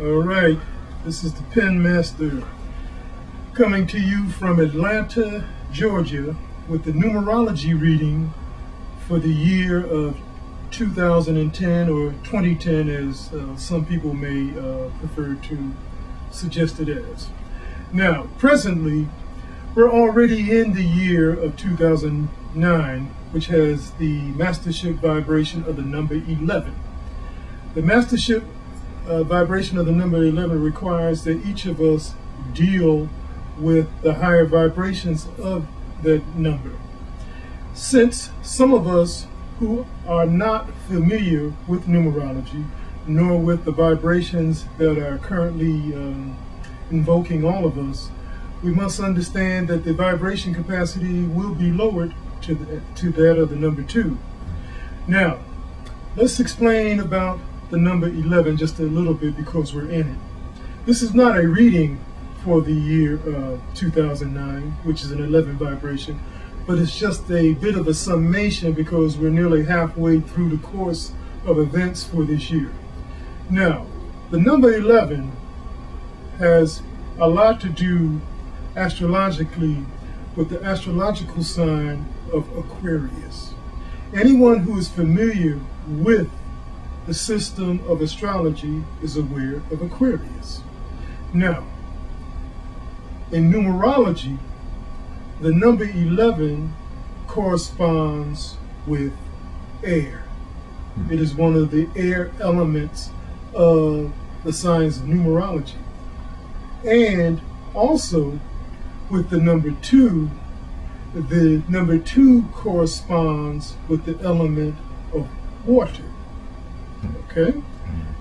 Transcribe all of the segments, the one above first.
All right, this is the Penmaster coming to you from Atlanta, Georgia, with the numerology reading for the year of 2010 or 2010, as some people may prefer to suggest it as. Now, presently, we're already in the year of 2009, which has the mastership vibration of the number 11. The mastership vibration of the number 11 requires that each of us deal with the higher vibrations of that number. Since some of us who are not familiar with numerology, nor with the vibrations that are currently invoking all of us, we must understand that the vibration capacity will be lowered to that of the number 2. Now, let's explain about the number 11 just a little bit because we're in it. This is not a reading for the year 2009, which is an 11 vibration, but it's just a bit of a summation because we're nearly halfway through the course of events for this year. Now, the number 11 has a lot to do astrologically with the astrological sign of Aquarius. Anyone who is familiar with the system of astrology is aware of Aquarius. Now, in numerology, the number 11 corresponds with air. It is one of the air elements of the science of numerology. And also with the number 2, the number 2 corresponds with the element of water. Okay?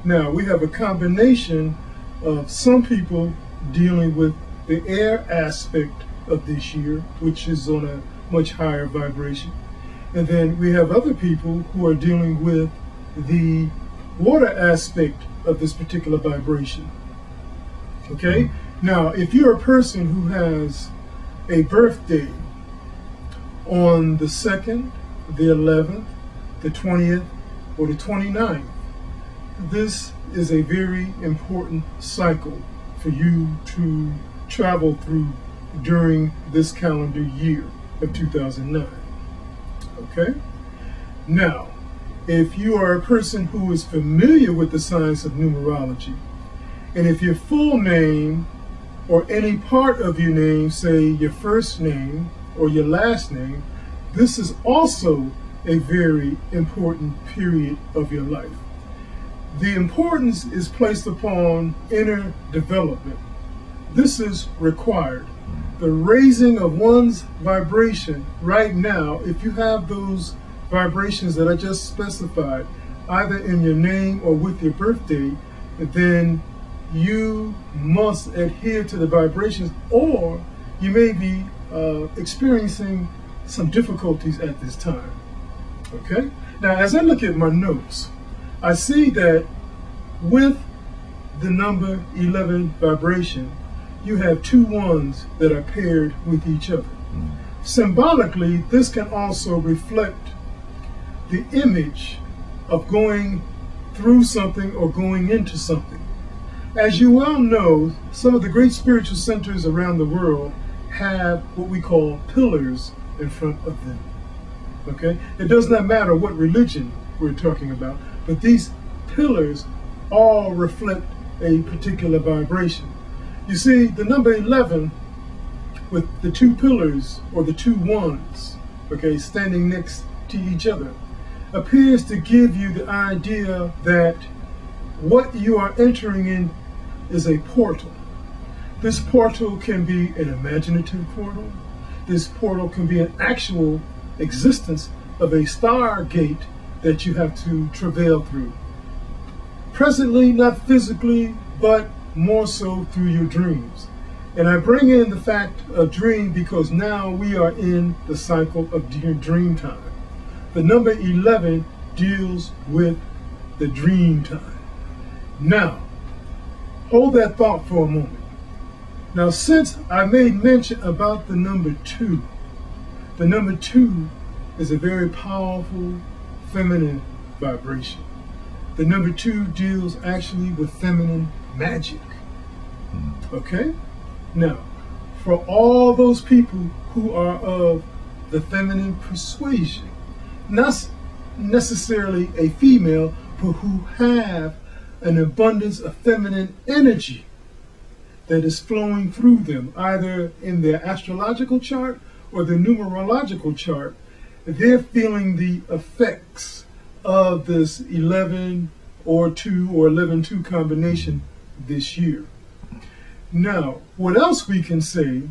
Now, we have a combination of some people dealing with the air aspect of this year, which is on a much higher vibration. And then we have other people who are dealing with the water aspect of this particular vibration. Okay? Now, if you're a person who has a birthday on the 2nd, the 11th, the 20th, or the 29th, this is a very important cycle for you to travel through during this calendar year of 2009. Okay? Now, if you are a person who is familiar with the science of numerology, and if your full name or any part of your name, say your first name or your last name, this is also a very important period of your life. The importance is placed upon inner development. This is required. The raising of one's vibration right now, if you have those vibrations that I just specified, either in your name or with your birthday, then you must adhere to the vibrations, or you may be experiencing some difficulties at this time. Okay? Now, as I look at my notes, I see that with the number 11 vibration, you have 2 ones that are paired with each other. Symbolically, this can also reflect the image of going through something or going into something. As you well know, some of the great spiritual centers around the world have what we call pillars in front of them. Okay? It does not matter what religion we're talking about, but these pillars all reflect a particular vibration. You see, the number 11 with the 2 pillars or the 2 ones, okay, standing next to each other, appears to give you the idea that what you are entering in is a portal. This portal can be an imaginative portal. This portal can be an actual existence of a stargate that you have to travail through. Presently, not physically, but more so through your dreams. And I bring in the fact of dream because now we are in the cycle of dream time. The number 11 deals with the dream time. Now, hold that thought for a moment. Now, since I made mention about the number 2, the number 2 is a very powerful feminine vibration. The number 2 deals actually with feminine magic. Okay? Now, for all those people who are of the feminine persuasion, not necessarily a female, but who have an abundance of feminine energy that is flowing through them, either in their astrological chart or the numerological chart, they're feeling the effects of this 11 or 2 or 11-2 combination this year. Now, what else we can say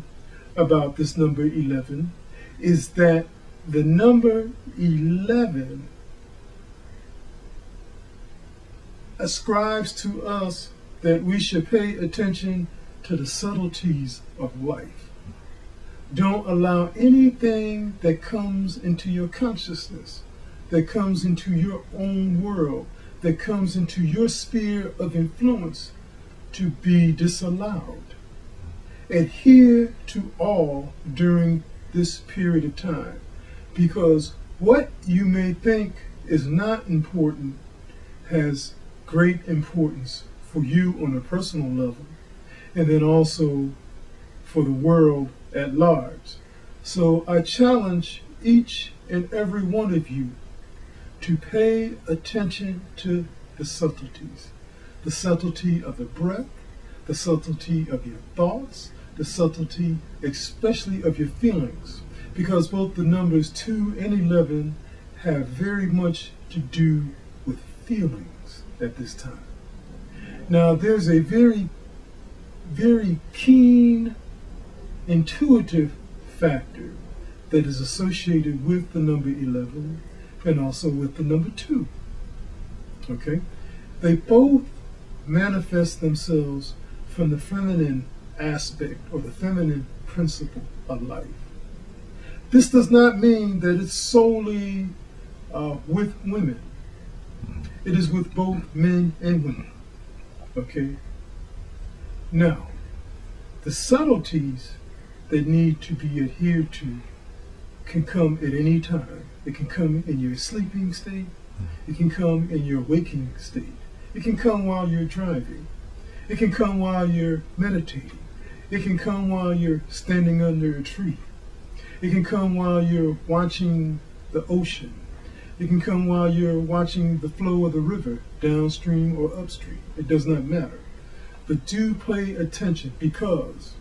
about this number 11 is that the number 11 ascribes to us that we should pay attention to the subtleties of life. Don't allow anything that comes into your consciousness, that comes into your own world, that comes into your sphere of influence to be disallowed. Adhere to all during this period of time, because what you may think is not important has great importance for you on a personal level, and then also for the world at large. So I challenge each and every one of you to pay attention to the subtleties. The subtlety of the breath, the subtlety of your thoughts, the subtlety especially of your feelings, because both the numbers 2 and 11 have very much to do with feelings at this time. Now, there's a very, very keen, intuitive factor that is associated with the number 11 and also with the number 2. Okay? They both manifest themselves from the feminine aspect or the feminine principle of life. This does not mean that it's solely with women. It is with both men and women. Okay? Now, the subtleties that need to be adhered to can come at any time. It can come in your sleeping state. It can come in your waking state. It can come while you're driving. It can come while you're meditating. It can come while you're standing under a tree. It can come while you're watching the ocean. It can come while you're watching the flow of the river, downstream or upstream. It does not matter. But do pay attention, because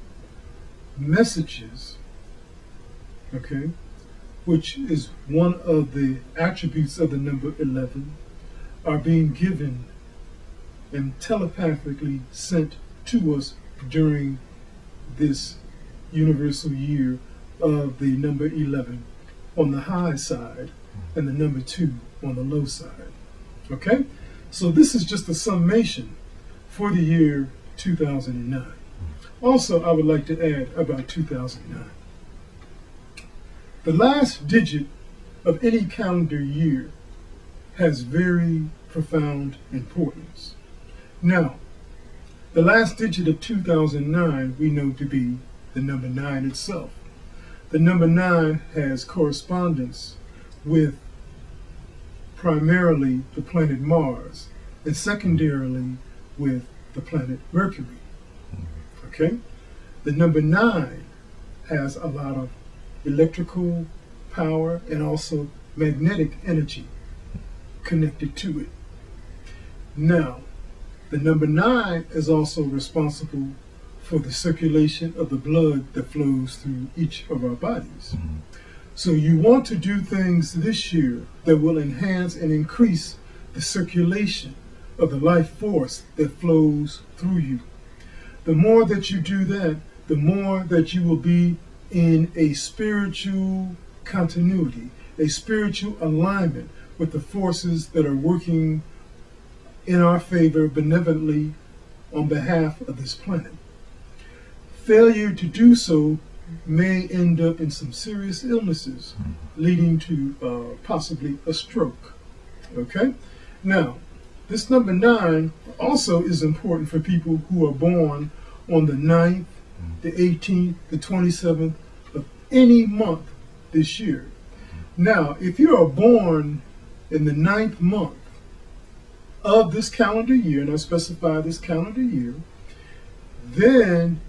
messages, okay, which is one of the attributes of the number 11, are being given and telepathically sent to us during this universal year of the number 11 on the high side and the number 2 on the low side. Okay? So this is just a summation for the year 2009. Also, I would like to add about 2009. The last digit of any calendar year has very profound importance. Now, the last digit of 2009 we know to be the number 9 itself. The number 9 has correspondence with primarily the planet Mars and secondarily with the planet Mercury. Okay? The number 9 has a lot of electrical power and also magnetic energy connected to it. Now, the number 9 is also responsible for the circulation of the blood that flows through each of our bodies. So you want to do things this year that will enhance and increase the circulation of the life force that flows through you. The more that you do that, the more that you will be in a spiritual continuity, a spiritual alignment with the forces that are working in our favor benevolently on behalf of this planet. Failure to do so may end up in some serious illnesses, leading to possibly a stroke. Okay? Now, this number 9 also is important for people who are born on the 9th, the 18th, the 27th of any month this year. Now, if you are born in the 9th month of this calendar year, and I specify this calendar year, then